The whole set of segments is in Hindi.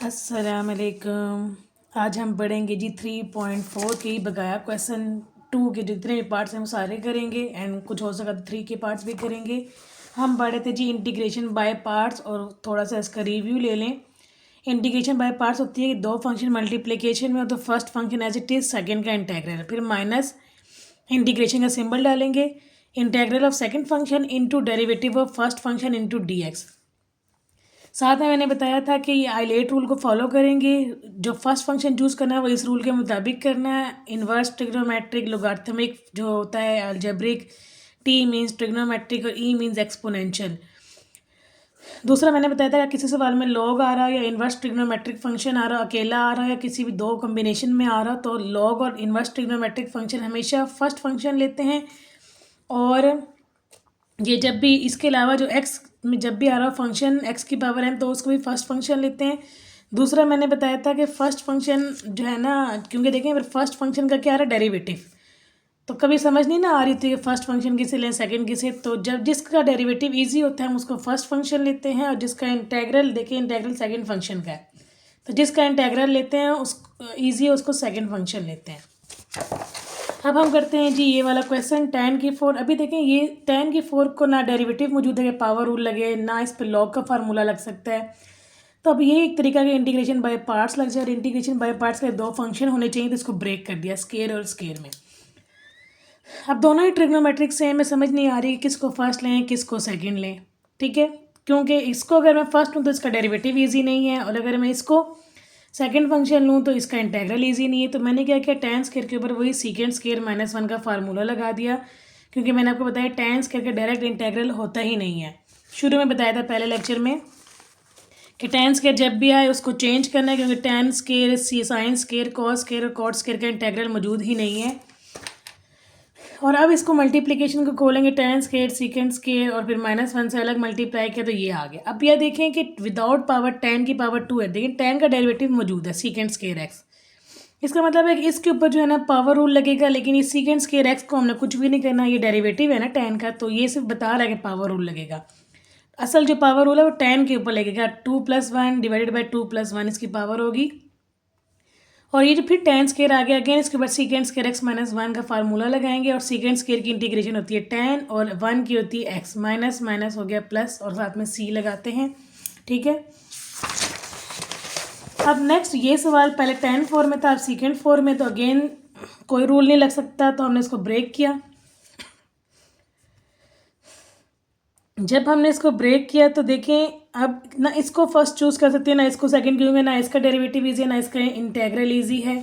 अस्सलामुअलैकुम। आज हम पढ़ेंगे जी 3.4 की बकाया क्वेश्चन 2 के जितने भी पार्ट्स हैं वो सारे करेंगे एंड कुछ हो सका तो 3 के पार्ट्स भी करेंगे। हम पढ़े थे जी इंटीग्रेशन बाय पार्ट्स और थोड़ा सा इसका रिव्यू ले लें। इंटीग्रेशन बाय पार्ट्स होती है कि दो फंक्शन मल्टीप्लिकेशन में हो तो first function as it is, second का इंटेग्रल, फिर माइनस इंटीग्रेशन का सिंबल डालेंगे, integral of second function into derivative of first function into D X. साथ में मैंने बताया था कि ये आइलेट रूल को फॉलो करेंगे। जो फर्स्ट फंक्शन चूज़ करना है वो इस रूल के मुताबिक करना है। इन्वर्स ट्रिग्नोमेट्रिक, लोगार्थमिक जो होता है, अलजेब्रिक, टी मीन्स ट्रिग्नोमेट्रिक और ई मीन्स एक्सपोनेंशियल। दूसरा मैंने बताया था कि किसी सवाल में लॉग आ रहा है या इन्वर्स ट्रिग्नोमेट्रिक फंक्शन आ रहा है, अकेला आ रहा है या किसी भी दो कॉम्बिनेशन में आ रहा, तो लॉग और इन्वर्स ट्रिग्नोमेट्रिक फंक्शन हमेशा फर्स्ट फंक्शन लेते हैं। और ये जब भी इसके अलावा जो एक्स में जब भी आ रहा फंक्शन एक्स की पावर एन तो उसको भी फर्स्ट फंक्शन लेते हैं। दूसरा मैंने बताया था कि फर्स्ट फंक्शन जो है ना, क्योंकि देखें फिर फर्स्ट फंक्शन का क्या आ रहा है, डेरिवेटिव, तो कभी समझ नहीं ना आ रही थी कि फर्स्ट फंक्शन किसे लें सेकंड किसे, तो जब जिसका डेरिवेटिव इजी होता है हम उसको फर्स्ट फंक्शन लेते हैं और जिसका इंटेग्रल, देखिए इंटेग्रल सेकंड फंक्शन का है तो जिसका इंटेग्रल लेते हैं उस ईजी है उसको सेकंड फंक्शन लेते हैं। अब हम करते हैं जी ये वाला क्वेश्चन tan की 4। अभी देखें ये tan की 4 को ना डेरिवेटिव मौजूद है कि पावर रूल लगे, ना इस पर लॉग का फार्मूला लग सकता है। तो अब ये एक तरीका के इंटीग्रेशन बाय पार्ट्स लग जाए और इंटीग्रेशन बाय पार्ट्स के दो फंक्शन होने चाहिए तो इसको ब्रेक कर दिया स्केयर और स्केयर में। अब दोनों ही ट्रिग्नोमेट्रिक सेम है, समझ नहीं आ रही कि किसको फर्स्ट लें किसको सेकेंड लें। ठीक है, क्योंकि इसको अगर मैं फर्स्ट लूँ तो इसका डेरिवेटिव ईजी नहीं है और अगर मैं इसको सेकंड फंक्शन लूँ तो इसका इंटेग्रल इजी नहीं है। तो मैंने क्या किया, tan स्केयर के ऊपर वही सीकेंड स्केयर -1 का फार्मूला लगा दिया, क्योंकि मैंने आपको बताया tan स्केयर का डायरेक्ट इंटेग्रल होता ही नहीं है। शुरू में बताया था पहले लेक्चर में कि tan स्केयर जब भी आए उसको चेंज करना है, क्योंकि tan square, sine square, cos square और कॉट स्केयर का इंटेग्रल मौजूद ही नहीं है। और अब इसको मल्टीप्लिकेशन को खोलेंगे, tan स्केयर, सीकेंड स्केयर और फिर -1 से अलग मल्टीप्लाई किया तो ये आ गया। अब यह देखें कि विदाउट पावर tan की पावर 2 है, लेकिन tan का डेरिवेटिव मौजूद है सीकेंड स्केयर x। इसका मतलब है कि इसके ऊपर जो है ना पावर रूल लगेगा, लेकिन ये सीकेंड स्केयर x को हमने कुछ भी नहीं करना, ये डेरिवेटिव है ना tan का, तो ये सिर्फ बता रहा है कि पावर रूल लगेगा। असल जो पावर रूल है वो tan के ऊपर लगेगा, 2 + 1 डिवाइडेड बाई 2 + 1 इसकी पावर होगी। और ये जो फिर tan स्केयर आ गया अगेन, इसके बाद सीकेंड स्केयर x -1 का फार्मूला लगाएंगे और सीकेंड स्केयर की इंटीग्रेशन होती है tan और 1 की होती है x, माइनस माइनस हो गया प्लस और साथ में c लगाते हैं। ठीक है, अब नेक्स्ट ये सवाल पहले tan 4 में था, अब सीकेंड 4 में, तो अगेन कोई रूल नहीं लग सकता तो हमने इसको ब्रेक किया। जब हमने इसको ब्रेक किया तो देखें अब ना इसको फर्स्ट चूज़ कर सकते हैं ना इसको सेकंड, क्योंकि ना इसका डेरिवेटिव ईजी है ना इसका इंटेग्रल ईजी है।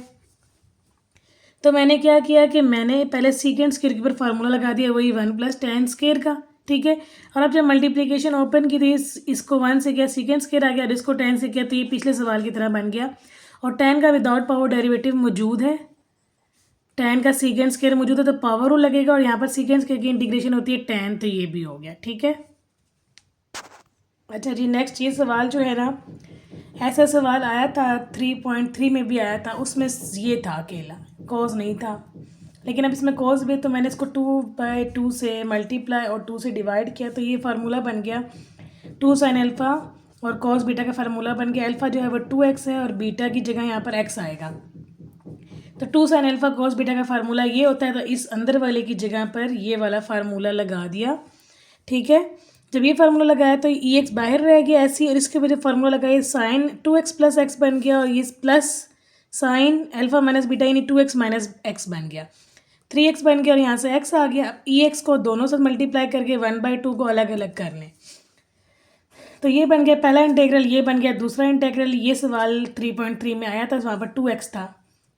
तो मैंने क्या किया कि मैंने पहले सीकेंड स्केयर के ऊपर फार्मूला लगा दिया, वही 1 + tan स्केयर का। ठीक है, और अब जब मल्टीप्लिकेशन ओपन की थी इसको 1 से किया, सीकेंड स्केयर आ गया और इसको tan से किया, तो ये पिछले सवाल की तरह बन गया। और tan का विदाउट पावर डेरिवेटिव मौजूद है, tan का सीकेंड स्केयर मौजूद है तो पावर रूल लगेगा और यहाँ पर सीकेंड स्केयर की इंटीग्रेशन होती है tan, तो ये भी हो गया। ठीक है, अच्छा जी नेक्स्ट ये सवाल जो है ना, ऐसा सवाल आया था 3.3 में भी आया था, उसमें ये था अकेला, कॉज नहीं था, लेकिन अब इसमें कॉज भी, तो मैंने इसको 2/2 से मल्टीप्लाई और 2 से डिवाइड किया तो ये फार्मूला बन गया 2 sin अल्फ़ा और कॉस बीटा का फार्मूला बन गया। अल्फ़ा जो है वो 2x है और बीटा की जगह यहाँ पर x आएगा, तो 2 sin अल्फ़ा कॉस बीटा का फार्मूला ये होता है, तो इस अंदर वाले की जगह पर ये वाला फार्मूला लगा दिया। ठीक है, जब ये फार्मूला लगाया तो ई एक्स बाहर रह गया ऐसी, और इसके वजह फार्मूला लगाया साइन 2x + x बन गया और ये plus sine alpha minus beta यानी 2x - x बन गया, 3x बन गया और यहाँ से x आ गया। अब ई एक्स को दोनों साथ मल्टीप्लाई करके 1/2 को अलग अलग कर लें, तो ये बन गया पहला इंटेग्रल, ये बन गया दूसरा इंटेग्रल। ये सवाल 3.3 में आया था, वहाँ पर 2x था,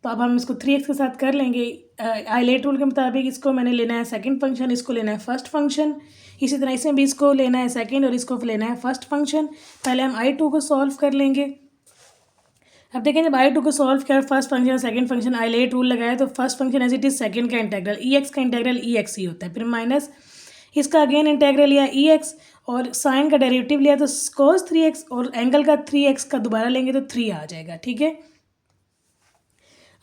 तो अब हम इसको 3x के साथ कर लेंगे। आइलेट रूल के मुताबिक इसको मैंने लेना है सेकंड फंक्शन, इसको लेना है फर्स्ट फंक्शन, इसी तरह इसमें भी इसको लेना है सेकंड और इसको लेना है फर्स्ट फंक्शन। पहले हम I2 को सॉल्व कर लेंगे। अब देखें जब I2 को सॉल्व किया, फर्स्ट फंक्शन और सेकंड फंक्शन आइलेट रूल लगाया, तो first function as it is second का इंटेग्रल EX का इंटेग्रल EX ही होता है, फिर माइनस इसका अगेन इंटेग्रल लिया EX और साइन का डेरिवेटिव लिया तो cos 3x और एंगल का 3x का दोबारा लेंगे तो 3 आ जाएगा। ठीक है,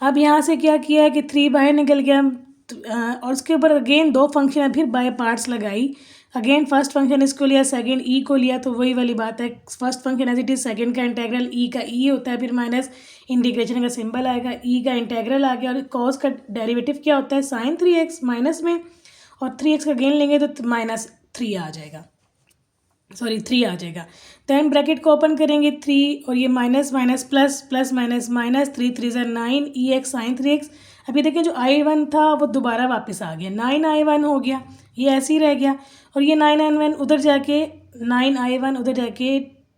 अब यहाँ से क्या किया है कि 3 बाहर निकल गया और उसके ऊपर अगेन दो फंक्शन फिर बाय पार्ट्स लगाई। अगेन फर्स्ट फंक्शन इसको लिया, सेकंड ई को लिया, तो वही वाली बात है, first function as it is, second का इंटेग्रल ई का ई होता है, फिर माइनस इंटीग्रेशन का सिंबल आएगा, ई का इंटेग्रल आ गया, और कॉस का डेरिवेटिव क्या होता है साइन 3x माइनस में, और 3x का गेन लेंगे तो माइनस 3 आ जाएगा, सॉरी 3 आ जाएगा। देन ब्रैकेट को ओपन करेंगे 3 और ये minus minus plus plus minus minus 3 3 ज़ा 9 ई एक्स साइन 3x। अभी देखें जो I1 था वो दोबारा वापस आ गया, 9I1 हो गया, ये ऐसे ही रह गया, और ये 9I1 उधर जाके 9I1 उधर जाके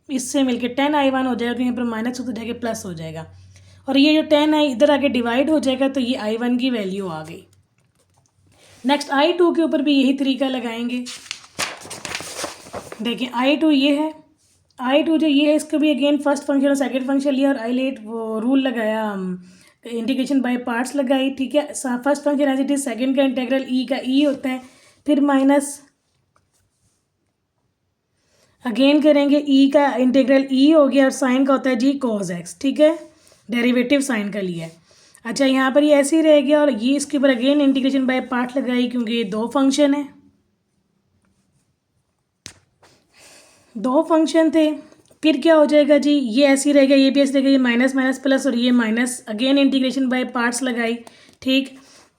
इससे मिलके 10I1 हो जाएगा, तो यहाँ पर माइनस उधर जाके प्लस हो जाएगा, और ये जो 10 है इधर आके डिवाइड हो जाएगा, तो ये I1 की वैल्यू आ गई। नेक्स्ट I2 के ऊपर भी यही तरीका लगाएंगे। देखिए I2 ये है, I2 जो ये है इसको भी अगेन फर्स्ट फंक्शन और सेकंड फंक्शन लिया, और I8 वो रूल लगाया, इंटीग्रेशन बाय पार्ट्स लगाई, ठीक है। First function as it is, second का इंटीग्रल ई का ई होता है, फिर माइनस अगेन करेंगे ई का इंटीग्रल ई हो गया, और साइन का होता है जी cos x, ठीक है, डेरिवेटिव साइन का लिया है। अच्छा यहाँ पर ये ऐसे ही रह गया, और ये इसके ऊपर अगेन इंटीग्रेशन बाय पार्ट लगाई, क्योंकि ये दो फंक्शन है, दो फंक्शन थे। फिर क्या हो जाएगा जी, ये ऐसे ही रहेगा, ये भी ऐसे रहेगा, ये माइनस माइनस प्लस, और ये minus again integration by parts लगाई, ठीक।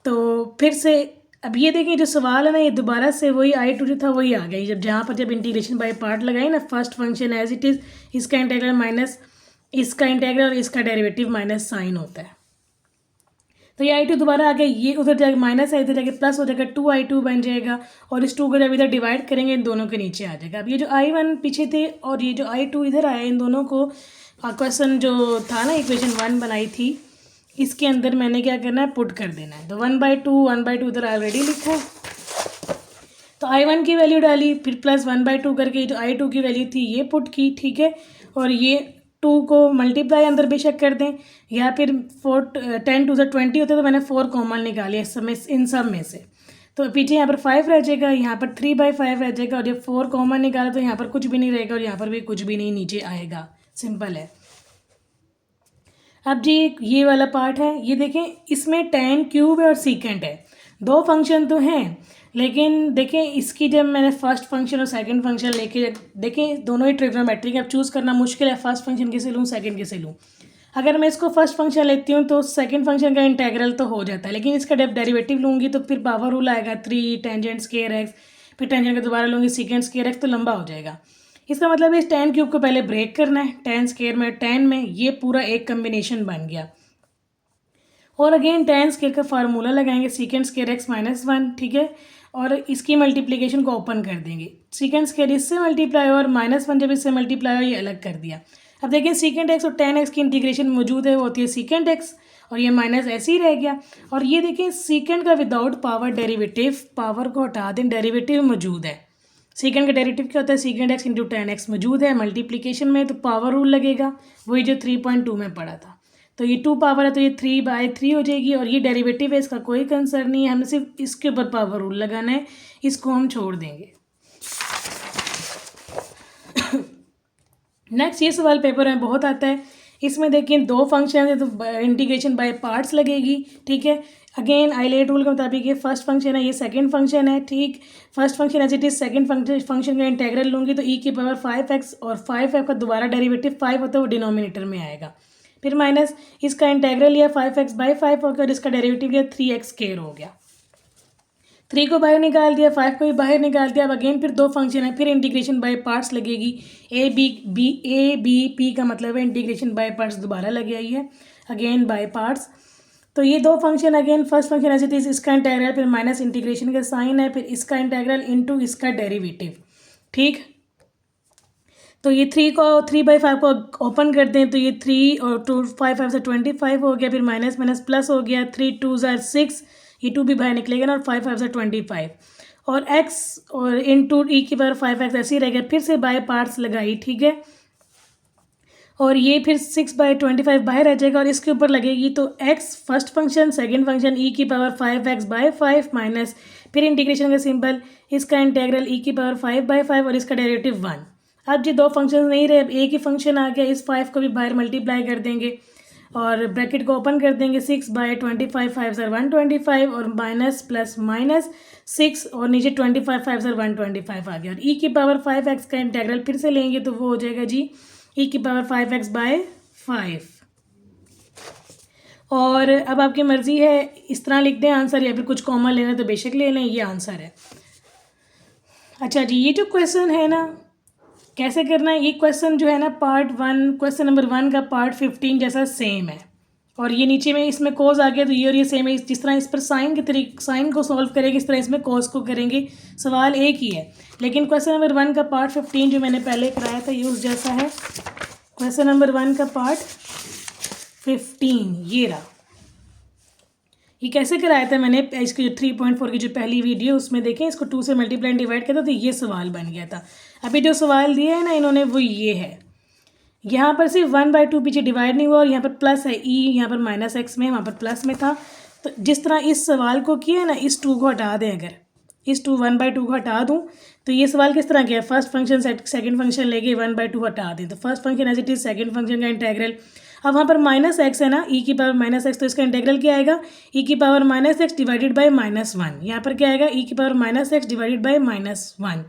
तो फिर से अब ये देखें जो सवाल है ना, ये दोबारा से वही I2 जो था वही आ गई, जब जहाँ पर जब इंटीग्रेशन बाय पार्ट लगाई ना, first function as it is, इसका इंटीग्रल माइनस इसका इंटीग्रल और इसका डेरिवेटिव माइनस साइन होता है, तो ये I2 दोबारा आ गया, ये उधर जाके माइनस है, इधर जाके प्लस हो जाएगा, 2I2 बन जाएगा, और इस 2 को जब इधर डिवाइड करेंगे इन दोनों के नीचे आ जाएगा। अब ये जो I1 पीछे थे और ये जो I2 इधर आया, इन दोनों को क्वेश्चन जो था ना, इक्वेशन 1 बनाई थी, इसके अंदर मैंने क्या करना है, पुट कर देना है। तो 1/2 इधर ऑलरेडी लिखा है, तो I1 की वैल्यू डाली, फिर प्लस 1/2 करके जो I2 की वैल्यू थी ये पुट की, ठीक है। और ये 2 को मल्टीप्लाई अंदर बेशक कर दें, या फिर 10 2 ज़ा 20 होते, तो मैंने 4 कॉमन निकाले इस समय इन सब में से, तो पीछे यहाँ पर 5 रह जाएगा, यहाँ पर 3/5 रह जाएगा, और जब 4 कॉमन निकाला तो यहाँ पर कुछ भी नहीं रहेगा, और यहाँ पर भी कुछ भी नहीं नीचे आएगा, सिंपल है। अब जी ये वाला पार्ट है, ये देखें इसमें tan क्यूब है और सीकेंट है, दो फंक्शन तो हैं, लेकिन देखें इसकी जब मैंने फर्स्ट फंक्शन और सेकंड फंक्शन लेके देखें दोनों ही ट्रिग्नोमेट्रिक, अब चूज़ करना मुश्किल है, फर्स्ट फंक्शन किसे लूँ सेकंड किसे लूँ। अगर मैं इसको फर्स्ट फंक्शन लेती हूँ तो सेकंड फंक्शन का इंटेग्रल तो हो जाता है, लेकिन इसका जब डेरिवेटिव लूँगी तो फिर पावर रूल आएगा 3 टेंजेंट स्क्वायर एक्स, फिर टेंजेंट का दोबारा लूँगी सीकेंट स्क्वायर एक्स, तो लंबा हो जाएगा। इसका मतलब इस tan क्यूब को पहले ब्रेक करना है, tan स्क्वायर में tan में, ये पूरा एक कम्बिनेशन बन गया, और अगेन tan स्क्वायर का फार्मूला लगाएंगे सीकेंट स्क्वायर एक्स -1, ठीक है, और इसकी मल्टीप्लिकेशन को ओपन कर देंगे, सीकेंट स्क्वायर इससे मल्टीप्लाई और -1 जब इससे मल्टीप्लाई हो ये अलग कर दिया। अब देखें सीकेंट एक्स और tan एक्स की इंटीग्रेशन मौजूद है, वो होती है सीकेंट एक्स, और ये माइनस ऐसे ही रह गया। और ये देखें सीकेंट का विदाउट पावर डेरिवेटिव, पावर को हटा दें, डेरिवेटिव मौजूद है, सीकेंट का डेरिवेटिव क्या होता है, secant x into tan x मौजूद है मल्टीप्लिकेशन में, तो पावर रूल लगेगा, वही जो 3.2 में पड़ा था, तो ये 2 पावर है तो ये 3/3 हो जाएगी, और ये डेरिवेटिव है, इसका कोई कंसर्न नहीं है, हमें सिर्फ इसके ऊपर पावर रूल लगाना है, इसको हम छोड़ देंगे। नेक्स्ट ये सवाल पेपर में बहुत आता है, इसमें देखिए दो फंक्शन है तो इंटीग्रेशन बाय पार्ट्स लगेगी, ठीक है। अगेन आइलेट रूल के मुताबिक ये फर्स्ट फंक्शन है, ये सेकंड फंक्शन है, ठीक। First function as it is, second function का इंटीग्रल लूँगी तो e की पावर 5x, और 5f का दोबारा डेरिवेटिव 5 होता है वो डिनोमिनेटर में आएगा, फिर माइनस इसका इंटीग्रल लिया 5x/5 हो गया, और इसका डेरिवेटिव लिया 3x² हो गया, 3 को बाहर निकाल दिया, 5 को भी बाहर निकाल दिया। अब अगेन फिर दो फंक्शन है, फिर इंटीग्रेशन बाय पार्ट्स लगेगी, ए बी पी का मतलब है इंटीग्रेशन बाय पार्ट्स दोबारा लगी आई है, अगेन बाय पार्ट्स। तो ये दो फंक्शन अगेन फर्स्ट फंक्शन ऐसे थे, इसका इंटीग्रल फिर माइनस इंटीग्रेशन का साइन है, फिर इसका इंटीग्रल इनटू इसका डेरिवेटिव, ठीक। तो ये 3/5 को ओपन कर दें, तो ये 3 और 2 5 से 25 हो गया, फिर माइनस माइनस प्लस हो गया, 3 2 ज़ा 6, ये 2 भी बाहर निकलेगा ना, और 5 से 25, और x और इनटू e की पावर 5x ऐसे ही रहेगा, फिर से बाय पार्ट्स लगाई, ठीक है। और ये फिर 6/25 बाहर रह जाएगा, और इसके ऊपर लगेगी तो x first function, second function e की पावर 5x/5 माइनस फिर इंटीग्रेशन का सिंबल, इसका इंटीग्रल e की पावर 5/5 और इसका डेरिवेटिव 1। अब ये दो फंक्शन नहीं रहे, अब एक ही फंक्शन आ गया, इस 5 को भी बाहर मल्टीप्लाई कर देंगे, और ब्रैकेट को ओपन कर देंगे, 6/25 5 ज़र 125 और माइनस प्लस माइनस 6 और नीचे 25 5 ज़र 125 आ गया। और e की पावर 5x का इंटेग्रल फिर से लेंगे तो वो हो जाएगा जी e की पावर 5x/5। और अब आपकी मर्ज़ी है इस तरह लिख दें आंसर या फिर कुछ कॉमन लेना तो बेशक ले लें, ये आंसर है। अच्छा जी, ये जो क्वेश्चन है ना कैसे करना है, ये क्वेश्चन जो है ना पार्ट 1 क्वेश्चन नंबर 1 का पार्ट 15 जैसा सेम है। और ये नीचे में इसमें कोस आ गया तो ये और ये सेम है। जिस तरह इस पर साइन के तरीके साइन को सॉल्व करेंगे इस तरह इसमें कोस को करेंगे, सवाल एक ही है। लेकिन क्वेश्चन नंबर 1 का पार्ट 15 जो मैंने पहले कराया था ये उस जैसा है। क्वेश्चन नंबर 1 का पार्ट 15 ये रहा। ये कैसे कराया था मैंने, इसकी जो 3.4 की जो पहली वीडियो उसमें देखें, इसको 2 से मल्टीप्लाई डिवाइड किया था तो ये सवाल बन गया था। अभी जो सवाल दिया है ना इन्होंने वो ये है, यहाँ पर सिर्फ 1/2 पीछे डिवाइड नहीं हुआ और यहाँ पर प्लस है ई, यहाँ पर -x में, वहाँ पर प्लस में था। तो जिस तरह इस सवाल को किया है ना, इस 2 को हटा दें, अगर इस 1/2 को हटा दूँ तो ये सवाल किस तरह किया, फर्स्ट फंक्शन सेकंड फंक्शन लेके 1/2 हटा दें तो first function as it is second function का इंटेग्रल। अब वहाँ पर -x है ना, e की पावर -x, तो इसका इंटेग्रल क्या आएगा, e की पावर -x डिवाइडेड बाई -1। यहाँ पर क्या आएगा, e की पावर -x डिवाइडेड बाई -1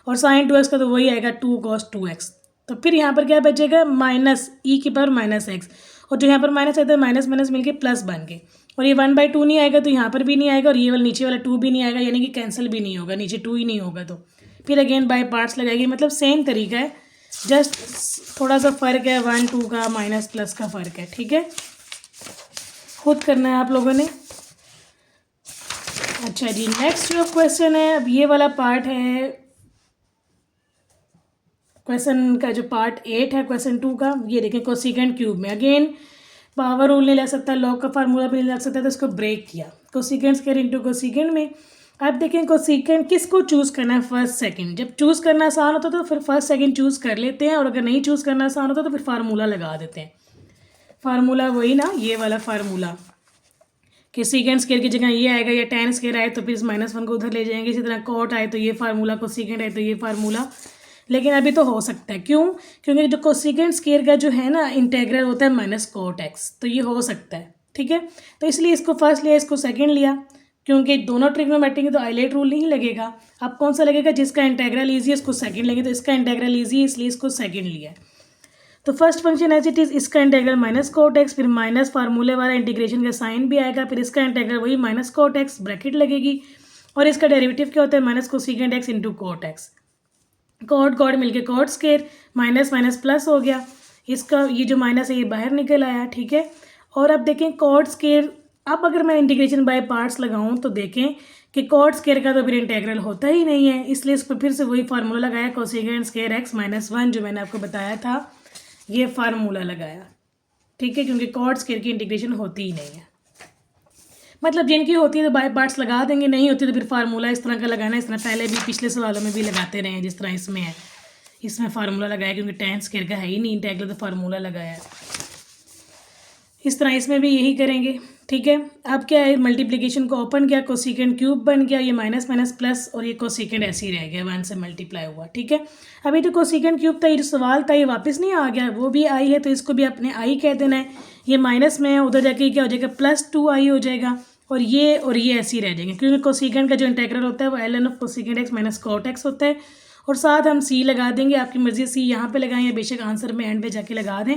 और साइन 2x का तो वही आएगा 2 cos 2x। तो फिर यहाँ पर क्या बचेगा, माइनस e की पावर -x और जो यहाँ पर माइनस आता है माइनस माइनस मिलके प्लस बन के, और ये 1/2 नहीं आएगा तो यहाँ पर भी नहीं आएगा और ये वाला नीचे वाला 2 भी नहीं आएगा, यानी कि कैंसिल भी नहीं होगा, नीचे 2 ही नहीं होगा। तो फिर अगेन बाय पार्ट्स लगाएगी, मतलब सेम तरीका है, जस्ट थोड़ा सा फ़र्क है, 1 2 का माइनस प्लस का फ़र्क है। ठीक है, खुद करना है आप लोगों ने। अच्छा जी, नेक्स्ट जो क्वेश्चन है, अब ये वाला पार्ट है क्वेश्चन का जो पार्ट 8 है क्वेश्चन 2 का। ये देखें, कोसिकेंड क्यूब में अगेन पावर रूल नहीं लग सकता, लॉग का फार्मूला भी नहीं लग सकता, तो इसको ब्रेक किया, कोसिकेंड स्क्वायर इंटू कोसिकेंड में। अब देखें कोसिकेंड किसको चूज़ करना है, फर्स्ट सेकंड। जब चूज़ करना आसान होता तो फिर फर्स्ट सेकंड चूज़ कर लेते हैं, और अगर नहीं चूज़ करना आसान होता तो फिर फार्मूला लगा देते हैं। फार्मूला वही ना, ये वाला फार्मूला कि सीकेंड स्क्वायर की जगह ये आएगा, या tan स्क्वायर आए तो फिर इस -1 को उधर ले जाएंगे, इसी तरह कॉट आए तो ये फार्मूला, कोसिकेंड आए तो ये फार्मूला। लेकिन अभी तो हो सकता है, क्यों, क्योंकि जो कोसिकेंड स्क्वायर का जो है ना इंटेग्रल होता है -cot x, तो ये हो सकता है। ठीक है, तो इसलिए इसको फर्स्ट लिया, इसको सेकंड लिया, क्योंकि दोनों ट्रिग्नोमेट्री में तो आइलेट रूल नहीं लगेगा। अब कौन सा लगेगा, जिसका इंटेग्रल ईजी है उसको सेकंड लेंगे, तो इसका इंटेग्रल ईजी है इसलिए इसको सेकंड लिया। तो first function as it is, इसका इंटेग्रल -cot x, फिर माइनस फार्मूले वाला इंटीग्रेशन का साइन भी आएगा, फिर इसका इंटेग्रल वही -cot x, ब्रैकेट लगेगी, और इसका डेरिवेटिव क्या होता है, -cosecant x into cot x। Cot मिलके cot square, minus minus plus हो गया, इसका ये जो माइनस है ये बाहर निकल आया। ठीक है, और अब देखें कॉट स्क्वायर, अब अगर मैं इंटीग्रेशन बाय पार्ट्स लगाऊं तो देखें कि कॉट स्क्वायर का तो फिर इंटेग्रल होता ही नहीं है, इसलिए इस पर फिर से वही फार्मूला लगाया, कोसिकेंड स्क्वायर x -1 जो मैंने आपको बताया था, ये फार्मूला लगाया। ठीक है, क्योंकि कॉट स्क्वायर की इंटीग्रेशन होती ही नहीं है, मतलब जिनकी होती है तो बाय पार्ट्स लगा देंगे, नहीं होती तो फिर फार्मूला इस तरह का लगाना, इस तरह पहले भी पिछले सवालों में भी लगाते रहे हैं, जिस तरह इसमें है, इसमें फार्मूला लगाया क्योंकि tan स्क्वायर का है ही नहीं इंटेग्रल, तो फार्मूला लगाया है। इस तरह इसमें भी यही करेंगे। ठीक है, अब क्या है, मल्टीप्लिकेशन को ओपन किया, कोसिकेंड क्यूब बन गया, ये माइनस माइनस प्लस और ये कोसिकेंड ऐसे ही रह गया, 1 से मल्टीप्लाई हुआ। ठीक है, अभी तो कोसिकेंड क्यूब था, ये जो सवाल था ये वापस नहीं आ गया, वो भी आई है तो इसको भी अपने आई कह देना है। ये माइनस में है, उधर जाके क्या हो जाएगा, +2i हो जाएगा, और ये ऐसे ही रह जाएंगे, क्योंकि कोसिकेंड का जो इंटेग्रल होता है वो ln of cosecant x minus cot x होता है। और साथ हम c लगा देंगे, आपकी मर्जी c यहाँ पे लगाएं या बेशक आंसर में एंड पे जाके लगा दें।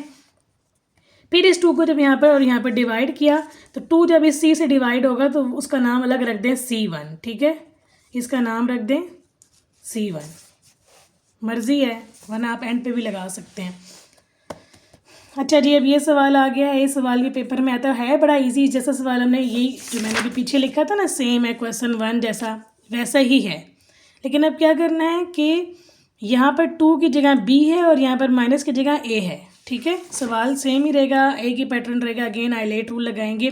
फिर इस 2 को जब यहाँ पर और यहाँ पर डिवाइड किया तो 2 जब इस c से डिवाइड होगा तो उसका नाम अलग रख दें c1। ठीक है, इसका नाम रख दें c1, मर्जी है, वरना आप एंड पे भी लगा सकते हैं। अच्छा जी, अब ये सवाल आ गया है, इस सवाल के पेपर में आता है बड़ा इजी, जैसा सवाल हमने यही जो मैंने अभी पीछे लिखा था ना, सेम है क्वेश्चन 1 जैसा, वैसा ही है। लेकिन अब क्या करना है कि यहाँ पर 2 की जगह b है और यहाँ पर माइनस की जगह a है। ठीक है, सवाल सेम ही रहेगा, एक ही पैटर्न रहेगा, अगेन आइलेट रूल लगाएंगे,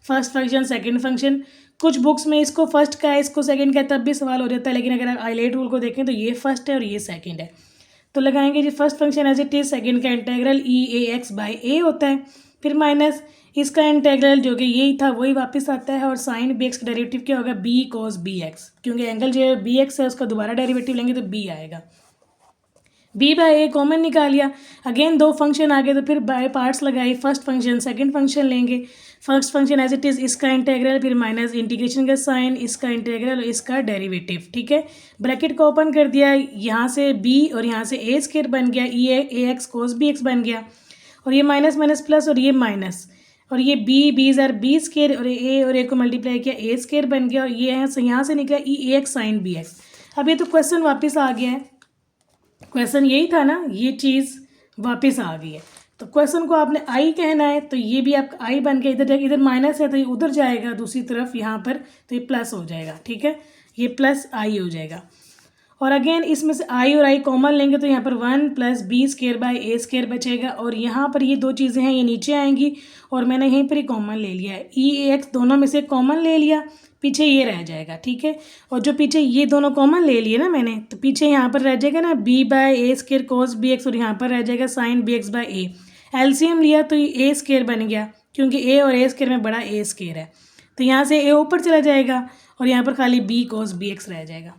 फर्स्ट फंक्शन सेकेंड फंक्शन। कुछ बुक्स में इसको फर्स्ट का है इसको सेकेंड का है, तब भी सवाल हो जाता है, लेकिन अगर आप आइलेट रूल को देखें तो ये फर्स्ट है और ये सेकेंड है। तो लगाएंगे जी, first function as it is, second का इंटेग्रल e(ax/a) होता है, फिर माइनस इसका इंटेग्रल जो कि यही था वही वापस आता है, और साइन bx का डेरिवेटिव क्या होगा, b cos bx, क्योंकि एंगल जो है bx है उसका दोबारा डेरिवेटिव लेंगे तो b आएगा। बी बाय ए कॉमन निकालिया, अगेन दो फंक्शन आ गए तो फिर बाय पार्ट्स लगाई, फर्स्ट फंक्शन सेकंड फंक्शन लेंगे, first function as it is इसका इंटीग्रल, फिर माइनस इंटीग्रेशन का साइन, इसका इंटीग्रल और इसका डेरिवेटिव, ठीक है। ब्रैकेट को ओपन कर दिया, यहाँ से बी और यहाँ से ए स्क्वायर बन गया, ए एक्स कोस बी एक्स बन गया, और ये माइनस माइनस प्लस और ये माइनस, और ये बी ज़ार बी स्क्वायर और ए को मल्टीप्लाई किया ए स्क्वायर बन गया, और ये यहाँ से निकला ए एक्स साइन बी एक्स। अब ये तो क्वेश्चन वापस आ गया है, क्वेश्चन यही था ना, ये चीज़ वापस आ गई है। तो क्वेश्चन को आपने आई कहना है, तो ये भी आपका आई बन के इधर जाएगा, इधर माइनस है तो ये उधर जाएगा दूसरी तरफ यहाँ पर, तो ये प्लस हो जाएगा, ठीक है, ये प्लस आई हो जाएगा। और अगेन इसमें से आई और आई कॉमन लेंगे तो यहाँ पर 1 plus B square by A square बचेगा, और यहाँ पर ये दो चीज़ें हैं ये नीचे आएंगी, और मैंने यहीं पर ही कॉमन ले लिया है, ई ए एक्स दोनों में से कॉमन ले लिया, पीछे ये रह जाएगा, ठीक है। और जो पीछे ये दोनों कॉमन ले लिए ना मैंने, तो पीछे यहाँ पर रह जाएगा ना B by A square cos B x, और यहाँ पर रह जाएगा sign B x by A. LCM लिया तो ये ए स्क्वायर बन गया, क्योंकि ए और ए स्क्वायर में बड़ा ए स्क्वायर है, तो यहाँ से ए ऊपर चला जाएगा और यहाँ पर खाली बी कोस बी एक्स रह जाएगा।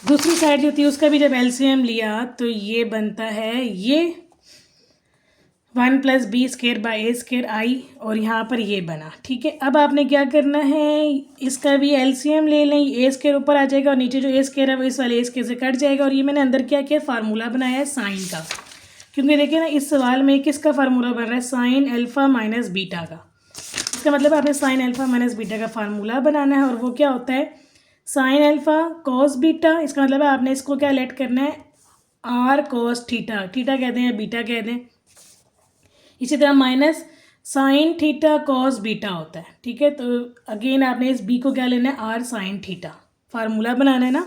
दूसरी साइड जो थी उसका भी जब एलसीएम लिया तो ये बनता है ये 1 plus B square by A square I, और यहाँ पर ये बना, ठीक है। अब आपने क्या करना है, इसका भी एलसीएम ले लें, ए स्क्वायर ऊपर आ जाएगा और नीचे जो ए स्क्वायर है वो इस वाले ए स्क्वायर से कट जाएगा, और ये मैंने अंदर क्या किया फार्मूला बनाया है साइन का, क्योंकि देखिए ना इस सवाल में किसका फार्मूला बन रहा है, साइन अल्फा माइनस बीटा का। इसका मतलब आपने साइन अल्फा माइनस बीटा का फार्मूला बनाना है, और वो क्या होता है साइन अल्फा कॉस बीटा, इसका मतलब है आपने इसको क्या लेट करना है आर कॉस थीटा, थीटा कहते हैं बीटा कहते हैं, इसी तरह minus sine theta cos beta होता है, ठीक है। तो अगेन आपने इस बी को क्या लेना है आर साइन थीटा, फार्मूला बनाना है ना।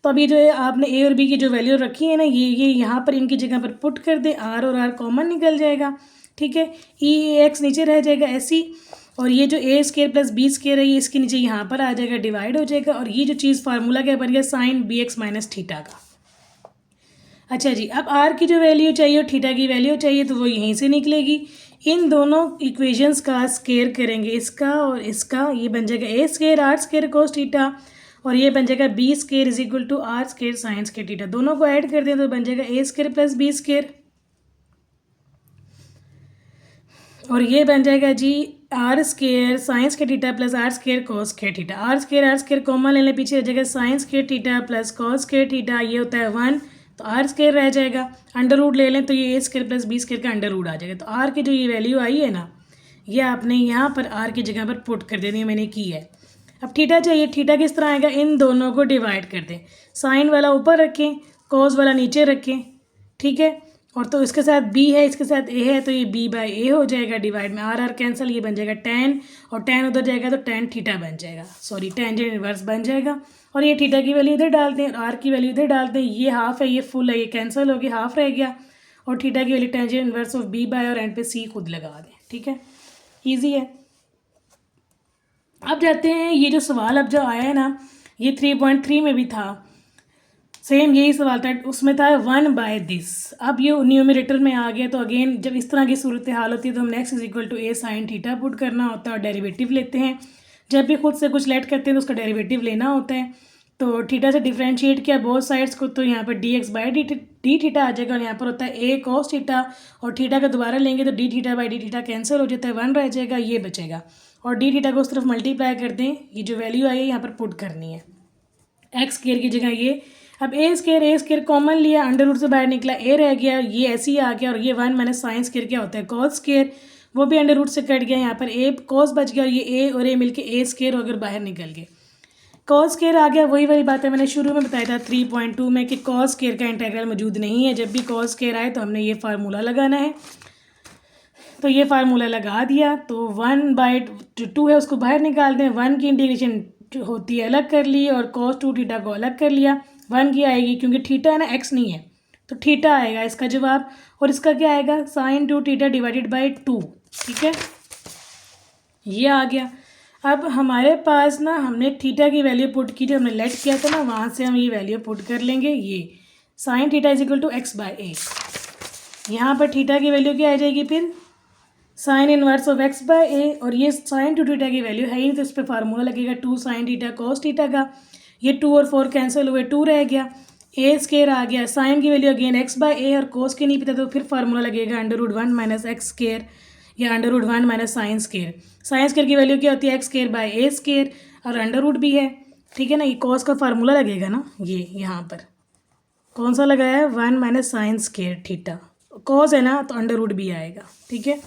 तो अभी जो है आपने ए और बी की जो वैल्यू रखी है ना, ये यहाँ पर इनकी जगह पर पुट कर दे, आर और आर कॉमन निकल जाएगा, ठीक है। ई एक्स नीचे रह जाएगा ऐसी, और ये जो ए स्क्वायर प्लस बी स्क्वायर है ये इसके नीचे यहाँ पर आ जाएगा, डिवाइड हो जाएगा, और ये जो चीज़ फार्मूला क्या बन गया sine B X minus theta का। अच्छा जी, अब आर की जो वैल्यू चाहिए और थीटा की वैल्यू चाहिए तो वो यहीं से निकलेगी। इन दोनों इक्वेशंस का स्क्वायर करेंगे, इसका और इसका, ये बन जाएगा A square R square cos theta, और ये बन जाएगा B square is equal to R square sine square theta. दोनों को ऐड कर दें तो बन जाएगा A square plus B square, और ये बन जाएगा जी R square sine square theta plus R square cos square theta. R square common ले लें, पीछे रह जाएगा sine square theta plus cos square theta, ये होता है 1, तो आर स्क्वायर रह जाएगा, अंडर रूट ले लें तो ये ए स्क्वायर प्लस बी स्क्वायर का अंडर रूट आ जाएगा। तो आर की जो ये वैल्यू आई है ना, ये आपने यहाँ पर आर की जगह पर पुट कर देनी है, मैंने की है। अब थीटा चाहिए, थीटा किस तरह आएगा, इन दोनों को डिवाइड कर दें, साइन वाला ऊपर रखें कॉस वाला नीचे रखें, ठीक है। और तो इसके साथ बी है इसके साथ ए है, तो ये बी बाय ए हो जाएगा, डिवाइड में आर आर कैंसिल, ये बन जाएगा टेन, और टेन उधर जाएगा तो टेन थीटा बन जाएगा, सॉरी टेंजेंट इनवर्स बन जाएगा। और ये थीटा की वैल्यू इधर डालते हैं और आर की वैल्यू इधर डालते हैं, ये हाफ है ये फुल है, ये कैंसिल हो गया, हाफ रह गया, और थीटा की value tangent inverse of B by, और एंड पे सी खुद लगा दें, ठीक है, ईजी है। अब जाते हैं, ये जो सवाल अब जो आया है ना, ये 3.3 में भी था, सेम यही सवाल था, उसमें था 1 बाय दिस। अब ये न्यूमरेटर में आ गया, तो अगेन जब इस तरह की सूरत हाल होती है तो हम X is equal to A sine theta put करना होता है और डेरिवेटिव लेते हैं। जब भी खुद से कुछ लेट करते हैं तो उसका डेरिवेटिव लेना होता है। तो थीटा से डिफ्रेंशिएट किया बोथ साइड्स को, तो यहाँ पर D X by D theta आ जाएगा, और यहाँ पर होता है ए कॉस थीटा, और थीटा का दोबारा लेंगे तो D theta by D theta cancel हो जाता है, 1 रह जाएगा, ये बचेगा, और डी थीटा को उस तरफ मल्टीप्लाई कर दें, ये जो वैल्यू आई है यहाँ पर पुट करनी है, एक्स स्क्वायर की जगह ये। अब ए स्क्वायर कॉमन लिया, अंडर रूट से बाहर निकला, ए रह गया, ये ऐसे ही आ गया, और ये 1 माइनस साइन स्क्वायर क्या होता है कॉस स्क्वायर, वो भी अंडर रूट से कट गया, यहाँ पर ए कॉस बच गया, और ये ए और ए मिलके ए स्क्वायर अगर बाहर निकल गए, कॉस स्क्वायर आ गया। वही वाली बात है मैंने शुरू में बताया था 3.2 में कि कॉस स्क्वायर का इंटीग्रल मौजूद नहीं है, जब भी कॉस स्क्वायर आए तो हमने ये फार्मूला लगाना है, तो ये फार्मूला लगा दिया। तो 1/2 है उसको बाहर निकाल दें, 1 की इंटीग्रेशन होती है अलग कर ली, और cos 2 थीटा को अलग कर लिया, 1 की आएगी क्योंकि थीटा है ना एक्स नहीं है, तो थीटा आएगा इसका जवाब, और इसका क्या आएगा साइन 2 थीटा डिवाइडेड बाई 2, ठीक है, ये आ गया। अब हमारे पास ना हमने थीटा की वैल्यू पुट की, जो हमने लेट किया था ना वहाँ से हम ये वैल्यू पुट कर लेंगे, ये sine theta is equal to X by A, यहाँ पर थीटा की वैल्यू क्या आ जाएगी फिर sine inverse of X by A, और ये साइन 2 थीटा की वैल्यू है ही नहीं, तो इस पर फार्मूला लगेगा 2 साइन थीटा कॉस थीटा का, ये 2 और 4 कैंसिल हुए, 2 रह गया, ए स्केयर आ गया, साइन की value again x by A, और कोस के नहीं पता तो फिर फार्मूला लगेगा √1 माइनस एक्स स्केयर या √1 minus sine square. Sine square की वैल्यू क्या होती है, x square by A square, और अंडर रूट भी है, ठीक है ना। ये कॉस का फार्मूला लगेगा ना, ये यहाँ पर कौन सा लगाया है, 1 minus sine square theta, cos है ना तो अंडर रूट भी आएगा, ठीक है।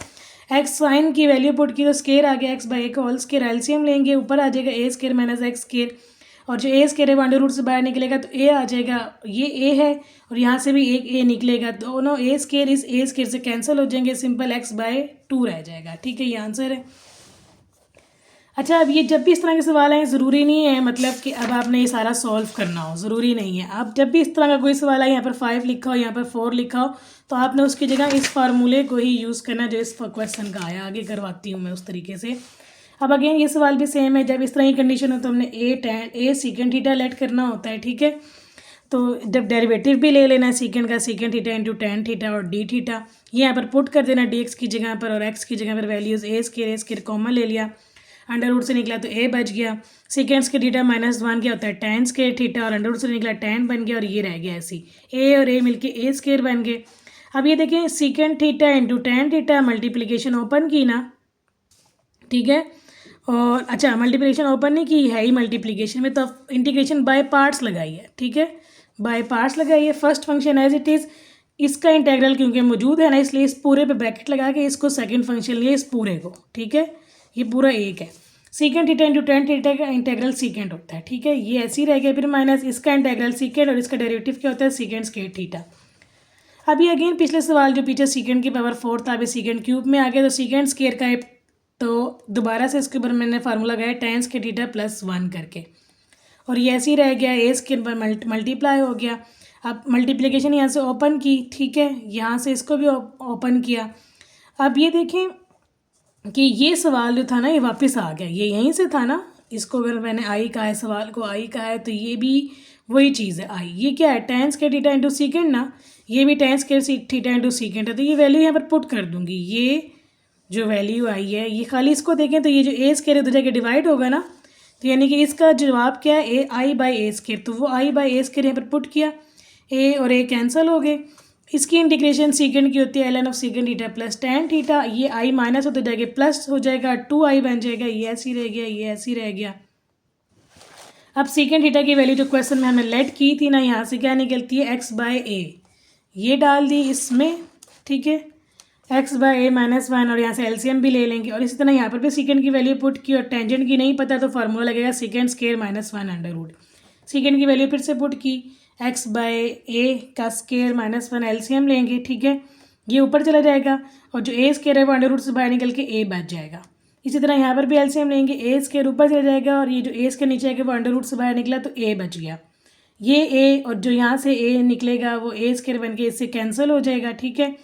एक्स साइन की वैल्यू पुट की तो स्केयर आ गया एक्स बाय ए का होल स्केयर, एलसीएम लेंगे ऊपर आ जाएगा ए स्केयर माइनस एक्स स्केयर, और जो ए स्केयर है वो अंडर रूट से बाहर निकलेगा तो ए आ जाएगा, ये ए है और यहाँ से भी एक ए निकलेगा, दोनों ए स्केयर इस ए स्केयर से कैंसिल हो जाएंगे, सिंपल एक्स बाय 2 रह जाएगा, ठीक है, ये आंसर है। अच्छा, अब ये जब भी इस तरह के सवाल आए, ज़रूरी नहीं है मतलब कि अब आपने ये सारा सॉल्व करना हो, ज़रूरी नहीं है। आप जब भी इस तरह का कोई सवाल आए, यहाँ पर 5 लिखा हो, यहाँ पर 4 लिखा हो, तो आपने उसकी जगह इस फार्मूले को ही यूज़ करना जो इस क्वेश्चन का आया, आगे करवाती हूँ मैं उस तरीके से। अब अगेन ये सवाल भी सेम है, जब इस तरह की कंडीशन हो तो हमने ए सीकेंड थीटा लेट करना होता है, ठीक है। तो जब डेरिवेटिव भी ले लेना है सीकेंड का, secant theta into tan theta और डी थीटा, ये यहाँ पर पुट कर देना डी एक्स की जगह पर, और एक्स की जगह पर वैल्यूज़ ए स्केयर कॉमन ले लिया, अंडर रूट से निकला तो ए बच गया, सीकेंड्स के थीटा -1 क्या होता है टेन स्केयर थीटा, और अंडर रूट से निकला टेन बन गया, और ये रह गया ऐसी ए और ए मिलके ए स्केयर बन गए। अब ये देखें secant theta into tan theta, multiplication open की ना, ठीक है, और अच्छा मल्टीप्लिकेशन ओपन नहीं की है ही मल्टीप्लिकेशन में, तो इंटीग्रेशन बाय पार्ट्स लगाई है, ठीक है, बाय पार्ट्स लगाई है। First function as it is, इसका इंटेग्रल क्योंकि मौजूद है ना, इसलिए इस पूरे पे ब्रैकेट लगा के इसको सेकंड फंक्शन लिए इस पूरे को, ठीक है, ये पूरा एक है। Secant theta into tan theta का इंटेग्रल सीकेंड होता है, ठीक है, ये ऐसे ही रह गया, फिर माइनस इसका इंटेग्रल सीकेंड, और इसका डेरिवेटिव क्या होता है सीकेंड स्केयर थीटा। अभी अगेन पिछले सवाल जो पीछे सीकेंड की पावर 4 था, अभी सीकेंड क्यूब में आ गया, तो सीकेंड स्केयर का तो दोबारा से इसके ऊपर मैंने फार्मूला लगाया टेन स्केयर थीटा +1 करके, और ये ऐसे ही रह गया, ए स्केयर पर मल्टीप्लाई हो गया। अब मल्टीप्लिकेशन यहाँ से ओपन की, ठीक है, यहाँ से इसको भी ओपन किया। अब ये देखें कि ये सवाल जो था ना ये वापस आ गया, ये यहीं से था ना, इसको अगर मैंने आई कहा है, सवाल को आई कहा है, तो ये भी वही चीज़ है आई, ये क्या है टेन स्केयर थीटा इंटू सीकेंड ना, ये भी टेन स्केयर थीटा इंटू सीकेंड है, तो ये वैल्यू यहाँ पर पुट कर दूंगी, ये जो वैल्यू आई है, ये खाली इसको देखें तो ये जो ए स्केयर उधर जाके डिवाइड होगा ना, तो यानी कि इसका जवाब क्या है, ए आई बाई ए स्केयर, तो वो आई बाई ए स्केयर यहाँ पर पुट किया, ए और ए कैंसिल हो गए। इसकी इंटीग्रेशन सीकेंड की होती है ln of secant theta plus tan theta, ये आई माइनस होते जाएगा प्लस हो जाएगा, 2i बन जाएगा, ये ऐसी रह गया, ये ऐसी रह गया। अब सीकेंड थीटा की वैल्यू जो क्वेश्चन में हमने लेट की थी ना, यहाँ से क्या निकलती है एक्स बाय ए, ये डाल दी इसमें, ठीक है, एक्स बाय ए -1, और यहाँ से एलसीएम भी ले लेंगे, और इसी तरह यहाँ पर भी सीकेंड की वैल्यू पुट की, और टेंजेंट की नहीं पता तो फार्मूला लगेगा secant square -1 under root, secant की वैल्यू फिर से पुट की, एक्स बाय ए का स्केयर -1 एलसीएम लेंगे, ठीक है, ये ऊपर चला जाएगा, और जो ए स्केयर है वो अंडर रूट से बाहर निकल के ए बच जाएगा। इसी तरह यहाँ पर भी एलसीएम लेंगे, ए स्केयर ऊपर चला जाएगा, और ये जो ए स्केयर नीचे आएगा वो अंडर रूट से बाहर निकला तो ए बच गया, ये ए, और जो यहाँ से ए निकलेगा वो ए स्केयर बन के इससे कैंसिल हो जाएगा, ठीक है।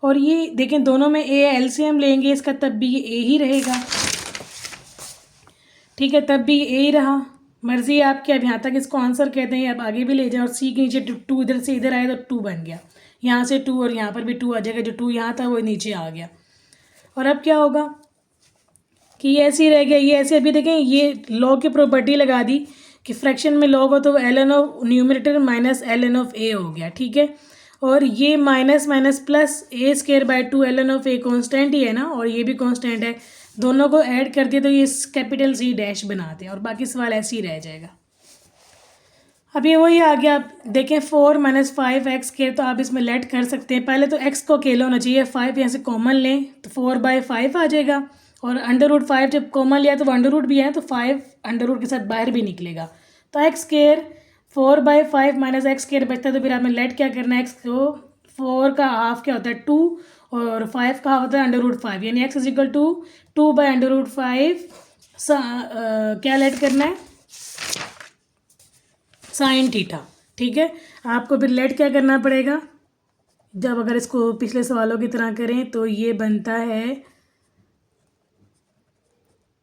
और ये देखें दोनों में ए एलसीएम लेंगे इसका, तब भी ये ए ही रहेगा, ठीक है, तब भी ए ही रहा, मर्जी है आपकी। अब यहाँ तक इसको आंसर कहते हैं, आप आगे भी ले जाएं, और सी के नीचे 2 इधर से इधर आए तो 2 बन गया, यहाँ से 2 और यहाँ पर भी 2 आ जाएगा, जो 2 यहाँ था वो नीचे आ गया। और अब क्या होगा कि ये ऐसे ही रह गया, ये ऐसे, अभी देखें ये लॉग की प्रॉपर्टी लगा दी कि फ्रैक्शन में लॉग हो तो वो ln of numerator minus ln of A हो गया, ठीक है, और ये minus minus plus A square by 2 ln of A constant ही है ना, और ये भी कॉन्स्टेंट है, दोनों को ऐड कर दिए तो ये कैपिटल सी डैश बनाते हैं, और बाकी सवाल ऐसे ही रह जाएगा। अब ये वही आ गया, आप देखें 4 - 5x स्केयर, तो आप इसमें लेट कर सकते हैं, पहले तो x को अकेला होना चाहिए, 5 यहाँ से कॉमन लें तो 4/5 आ जाएगा, और अंडर रूट 5 जब कॉमन लिया तो वो अंडर रूट भी है, तो 5 अंडर रूट के साथ बाहर भी निकलेगा, तो x square 4/5 minus x square बचता है, तो फिर आपने लेट क्या करना है, एक्स को 4 का हाफ क्या होता है 2, और 5 का हाफ होता है अंडर रूट 5, यानी x = 2/√5 क्या लेट करना है साइन थीटा, ठीक है। आपको फिर लेट क्या करना पड़ेगा, जब अगर इसको पिछले सवालों की तरह करें तो ये बनता है,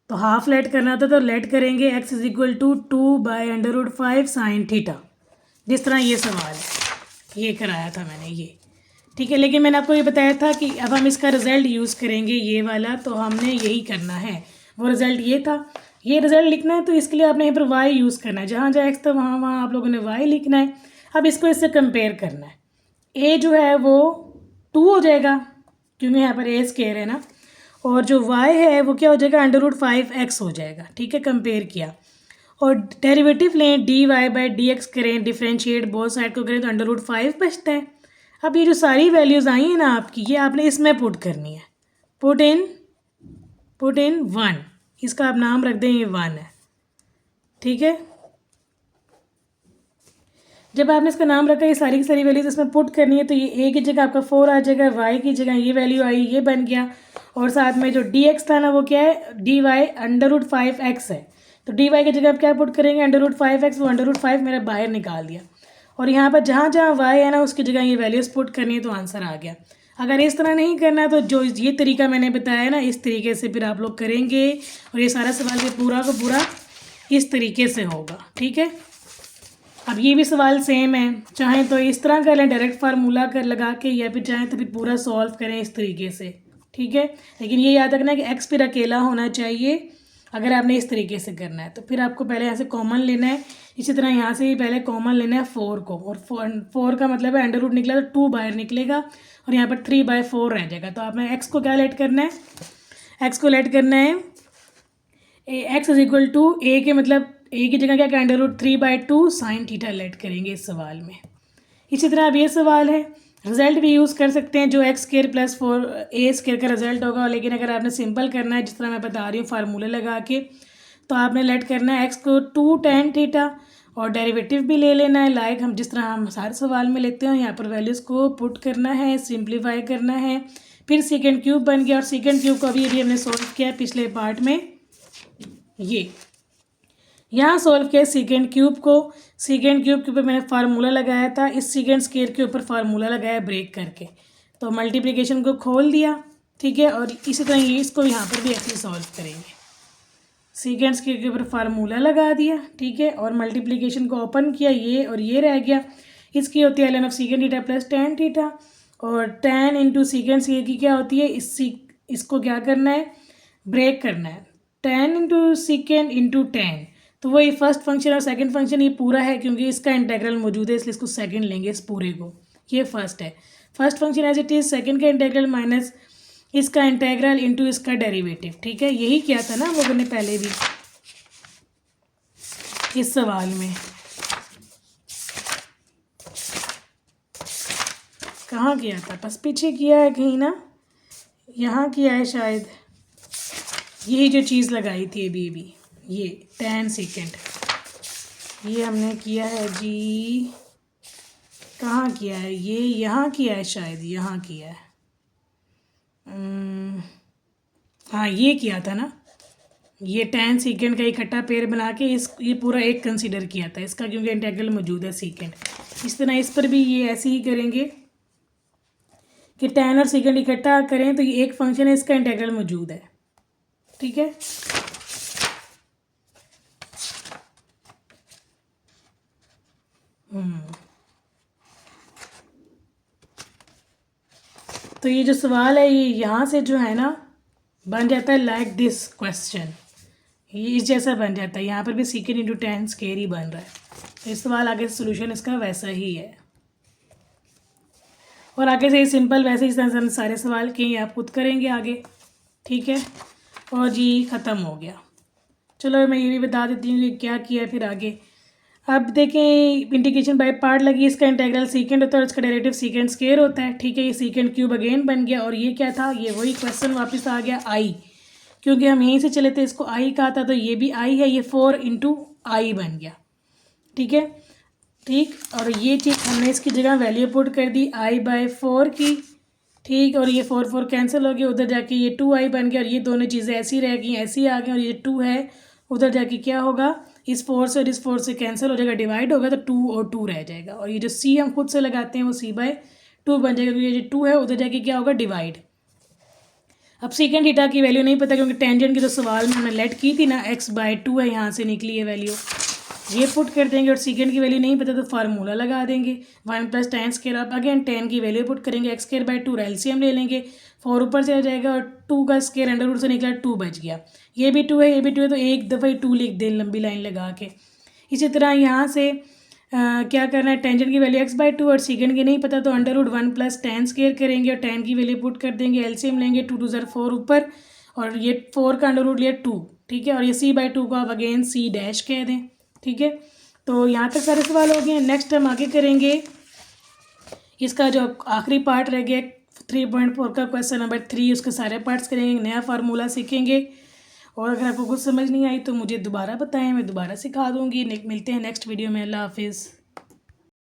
तो हाफ लेट करना था तो लेट करेंगे x = 2/√5 साइन थीटा, जिस तरह ये सवाल है ये कराया था मैंने ये, ठीक है। लेकिन मैंने आपको ये बताया था कि अब हम इसका रिज़ल्ट यूज़ करेंगे ये वाला, तो हमने यही करना है, वो रिज़ल्ट ये था, ये रिज़ल्ट लिखना है, तो इसके लिए आपने यहाँ पर y यूज़ करना है, जहाँ जहाँ x था वहाँ वहाँ आप लोगों ने y लिखना है। अब इसको इससे कंपेयर करना है। ए जो है वो 2 हो जाएगा क्योंकि यहाँ पर ए स्क्वायर है ना, और जो y है वो क्या हो जाएगा √5x हो जाएगा। ठीक है, कंपेयर किया। और डेरिवेटिव लें dy/dx करें, डिफ्रेंशिएट बोथ साइड को करें तो √5 बचता है। अब ये जो सारी वैल्यूज़ आई हैं ना आपकी, ये आपने इसमें पुट करनी है। पुट इन 1, इसका आप नाम रख दें, ये 1 है। ठीक है, जब आपने इसका नाम रखा, ये सारी की सारी वैल्यूज इसमें पुट करनी है, तो ये a की जगह आपका 4 आ जाएगा, y की जगह ये वैल्यू आई, ये बन गया। और साथ में जो dx था ना वो क्या है, dy √5x है। तो dy की जगह आप क्या पुट करेंगे, √5x, वो √5 मेरा बाहर निकाल दिया। और यहाँ पर जहाँ जहाँ y है ना उसकी जगह ये वैल्यूज़ पुट करनी है, तो आंसर आ गया। अगर इस तरह नहीं करना तो जो ये तरीका मैंने बताया है ना, इस तरीके से फिर आप लोग करेंगे और ये सारा सवाल ये पूरा का पूरा इस तरीके से होगा। ठीक है, अब ये भी सवाल सेम है, चाहें तो इस तरह कर लें डायरेक्ट फार्मूला कर लगा के, या फिर चाहें तो फिर पूरा सॉल्व करें इस तरीके से। ठीक है, लेकिन ये याद रखना कि एक्स फिर अकेला होना चाहिए अगर आपने इस तरीके से करना है। तो फिर आपको पहले यहाँ से कॉमन लेना है, इसी तरह यहाँ से भी पहले कॉमन लेना है 4 को, और 4 का मतलब है अंडर रूट निकला तो 2 बाहर निकलेगा और यहाँ पर 3/4 रह जाएगा। तो आपने एक्स को क्या लेट करना है, एक्स को लेट करना है एक्स इज इक्वल टू ए के, मतलब ए की जगह क्या क्या √3/2 साइन थीटा लेट करेंगे इस सवाल में। इसी तरह अब ये सवाल है, रिजल्ट भी यूज़ कर सकते हैं जो x² + 4a² का रिजल्ट होगा। लेकिन अगर आपने सिंपल करना है जिस तरह मैं बता रही हूँ फार्मूला लगा के, तो आपने लेट करना है x को 2 tan थीटा और डेरिवेटिव भी ले लेना है, लाइक हम जिस तरह हम हर सवाल में लेते हैं। यहाँ पर वैल्यूज़ को पुट करना है, सिंप्लीफाई करना है, फिर सेकेंड क्यूब बन गया। और सेकेंड क्यूब को अभी हमने सोल्व किया है पिछले पार्ट में, ये यहाँ सोल्व किया सेकेंड क्यूब को। सेकेंड क्यूब के ऊपर मैंने फार्मूला लगाया था, इस सेकेंड स्क्वायर के ऊपर फार्मूला लगाया ब्रेक करके, तो मल्टीप्लिकेशन को खोल दिया। ठीक है, और इसी तरह ये इसको यहाँ पर भी ऐसे सॉल्व करेंगे। सेकेंड स्क्वायर के ऊपर फार्मूला लगा दिया, ठीक है, और मल्टीप्लिकेशन को ओपन किया, ये और ये रह गया। इसकी होती है ln of second theta plus tan theta, और tan इंटू सेकेंड स्क्वायर की क्या होती है, इसको क्या करना है, ब्रेक करना है। tan into second into tan, तो वही फर्स्ट फंक्शन और सेकंड फंक्शन ये पूरा है क्योंकि इसका इंटीग्रल मौजूद है, इसलिए इसको सेकंड लेंगे इस पूरे को। ये फर्स्ट है, first function as it is, second का इंटीग्रल माइनस इसका इंटीग्रल इनटू इसका डेरिवेटिव। ठीक है, यही किया था ना वो मैंने पहले भी इस सवाल में। कहाँ किया था, बस पीछे किया है कहीं ना, यहाँ किया है शायद, यही जो चीज़ लगाई थी अभी ये tan सेकेंड, ये हमने किया है जी। कहाँ किया है ये, यहाँ किया है शायद, यहाँ किया है, हाँ ये किया था ना, ये tan सेकेंड का इकट्ठा पेयर बना के ये पूरा एक कंसीडर किया था इसका, क्योंकि इंटीग्रल मौजूद है सेकेंड। इस तरह इस पर भी ये ऐसे ही करेंगे कि tan और सेकेंड इकट्ठा करें तो ये एक फंक्शन है, इसका इंटीग्रल मौजूद है। ठीक है, तो ये जो सवाल है ये यहाँ से जो है ना बन जाता है लाइक दिस क्वेश्चन, ये इस जैसा बन जाता है। यहाँ पर भी सेकेंड इंटू tan स्क्वायर ही बन रहा है, तो इस सवाल आगे से सोल्यूशन इसका वैसा ही है, और आगे से सिंपल वैसे इस तरह से सारे सवाल के आप खुद करेंगे आगे। ठीक है, और जी ख़त्म हो गया। चलो मैं ये भी बता देती हूँ कि क्या किया फिर आगे। अब देखें इंटीग्रेशन बाय पार्ट लगी, इसका इंटीग्रल सेकेंड होता है और इसका डेरिवेटिव सेकेंड स्क्वायर होता है। ठीक है, ये सेकेंड क्यूब अगेन बन गया, और ये क्या था, ये वही क्वेश्चन वापस आ गया आई, क्योंकि हम यहीं से चले थे, इसको आई कहा था, तो ये भी आई है, ये 4 इंटू आई बन गया। ठीक है, ठीक, और ये चीज़ हमने इसकी जगह वैल्यू पुट कर दी i/4 की। ठीक, और ये 4 कैंसिल हो गया, उधर जाके ये 2i बन गया, और ये दोनों चीज़ें ऐसी रह गई, ऐसी आ गई, और ये 2 है, उधर जाके क्या होगा, इस 4 से और इस 4 से कैंसिल हो जाएगा, डिवाइड होगा तो 2 और 2 रह जाएगा, और ये जो c हम खुद से लगाते हैं वो c/2 बन जाएगा, क्योंकि ये जो 2 है उधर जाके क्या होगा, डिवाइड। अब सेकेंड थीटा की वैल्यू नहीं पता, क्योंकि टेंजेंट की तो सवाल में हमने लेट की थी ना, x/2 है, यहाँ से निकली है वैल्यू, ये पुट कर देंगे, और सेकेंड की वैल्यू नहीं पता तो फार्मूला लगा देंगे 1 + tan स्क्वायर। अब अगेन tan की वैल्यू पुट करेंगे, x²/2 एलसीएम ले लेंगे, 4 ऊपर से आ जाएगा, और 2 का स्क्वायर अंडर रूट से निकला 2 बच गया, ये भी 2 है, ये भी 2 है, तो एक दफ़ा ही 2 लिख दें लंबी लाइन लगा के। इसी तरह यहाँ से क्या करना है, टेंजेंट की वैल्यू x/2 और सेकंड की नहीं पता तो √1 + tan स्क्वायर करेंगे और tan की वैल्यू पुट कर देंगे, एलसीएम लेंगे, 2 2 ज़र 4 ऊपर और ये 4 का अंडर रूट लिया 2, ठीक है। और ये c/2 को आप अगेन c' कह दें, ठीक है। तो यहाँ तक सारे सवाल हो गए। नेक्स्ट हम आगे करेंगे इसका जो आखिरी पार्ट रह गया 3.4 का क्वेश्चन नंबर 3, उसके सारे पार्ट्स करेंगे, नया फार्मूला सीखेंगे। और अगर आपको कुछ समझ नहीं आई तो मुझे दोबारा बताएं, मैं दोबारा सिखा दूँगी। मिलते हैं नेक्स्ट वीडियो में। अल्लाह हाफिज़।